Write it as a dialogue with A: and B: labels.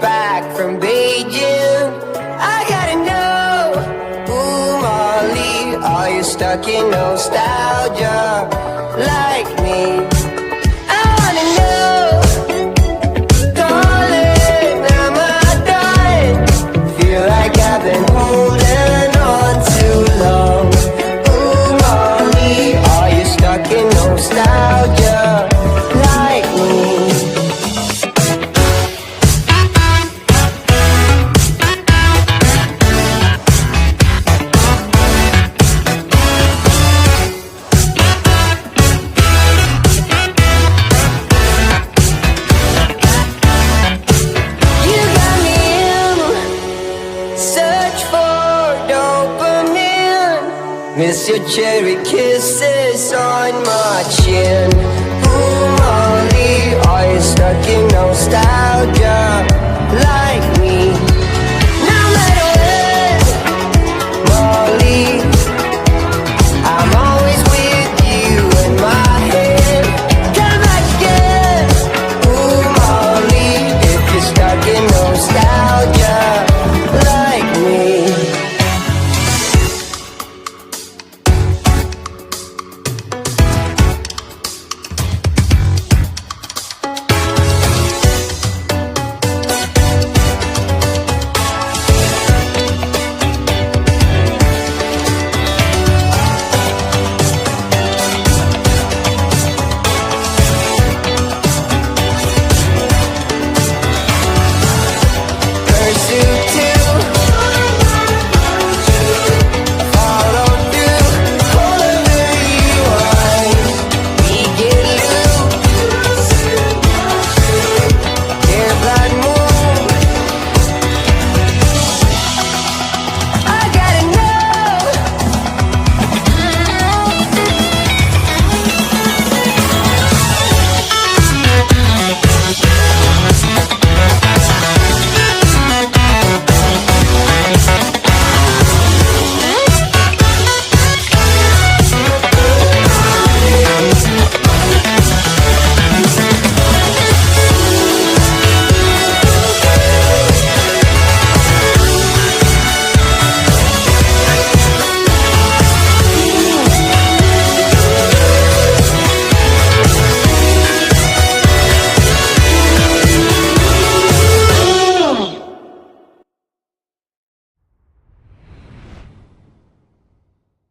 A: back from Beijing. I gotta know, ooh Molly, are you stuck in nostalgia like me? I wanna know, darling, am I done? Feel like I've been holding on too long. Ooh Molly, are you stuck in nostalgia like me? Miss your cherry kisses on my chin.